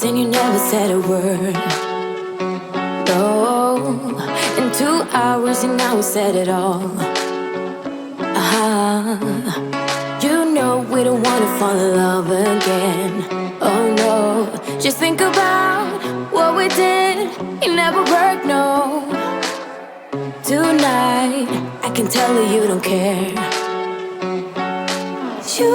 and you never said a word. Oh, in 2 hours and now we said it all. You know we don't wanna fall in love again. Oh no, just think about what we did. It never worked, no. Tonight, I can tell you don't care. You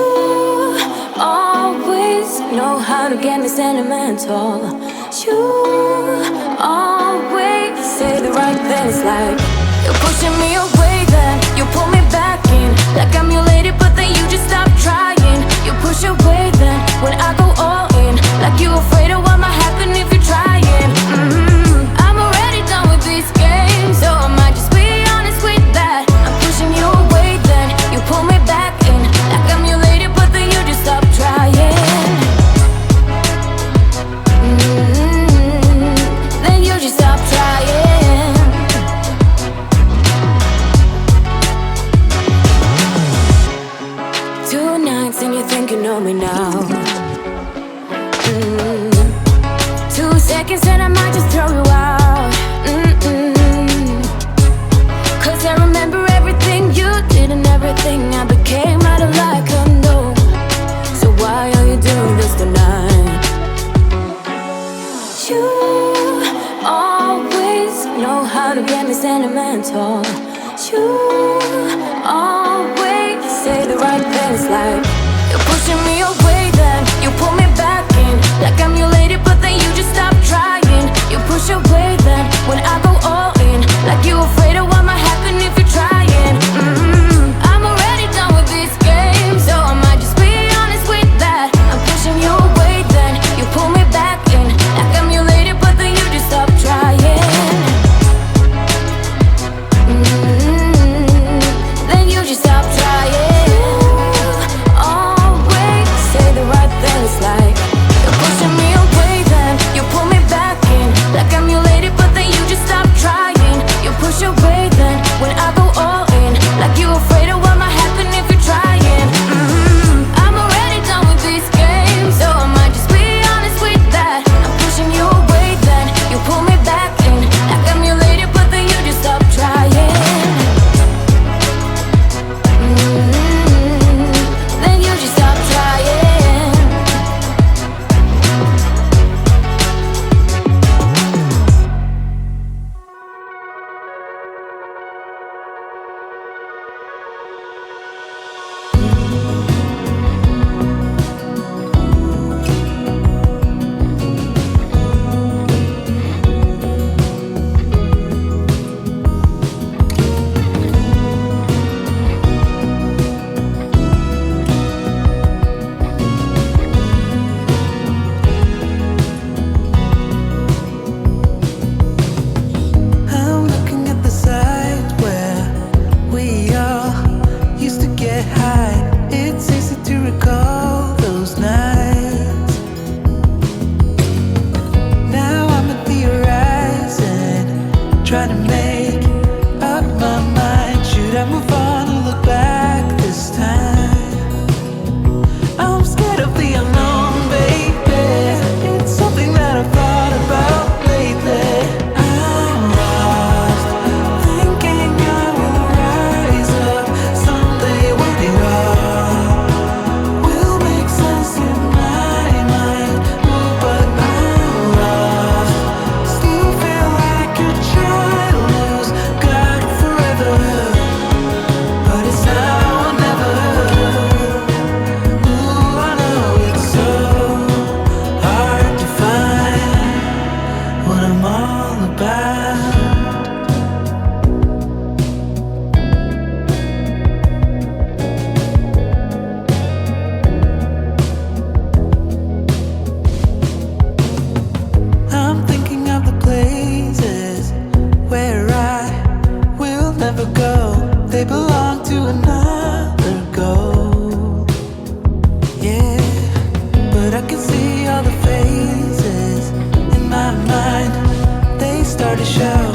always know how to get me sentimental. You always say the right things, like you're pushing me away, then you pull me back in. Like I'm your lady, but then you just stop trying. You push away, then when I go all in, like you afraid of what might happen if you're trying. I'm already done with these games, so I might just be honest with that. I'm pushing you away, then you pull me back in. Like I'm your lady, but then you just stop trying. Then you just stop trying. 2 nights and you think you know me now. 2 seconds and I might just throw you out. Cause I remember everything you did and everything I became out of like a no. So why are you doing this tonight? You always know how to get me sentimental. You always say the right things, like you're pushing me away, then you pull me back in. Like I'm your lady, but then you just stop trying. You push away, then when I go all in, like you afraid of what might happen if you're trying. I'm already done with this game, so I might just be honest with that. I'm pushing you away, then you pull me back in. Like I'm your lady, but then you just stop trying. Then you just stop trying. Always say the right things, like you're pushing me away, then you pull me back in. Like I'm your lady, but then you just stop trying. You push away, then when I go all in, like you afraid of what might happen if you're trying. I'm already done with this game, so I might just be honest with that. I'm pushing you away, then you pull me back in. Like I'm your lady, but then you just stop trying. Then you just stop trying. I'm looking at the side where we all used to get high. It's easy to recall those nights. Now I'm at the horizon, trying to make up my mind. Should I move on or look back this time? I'm scared of the unknown, baby. It's something that I've thought about lately. I'm lost, thinking I will rise up someday when it all will make sense in my mind. But I'm lost, still feel like a child who's got forever. But it's now or never. Ooh, I know it's so hard to find what I'm all about. I'm thinking of the places where I will never go. They belong to another goal. Yeah, but I can see all the phases in my mind. They start to show.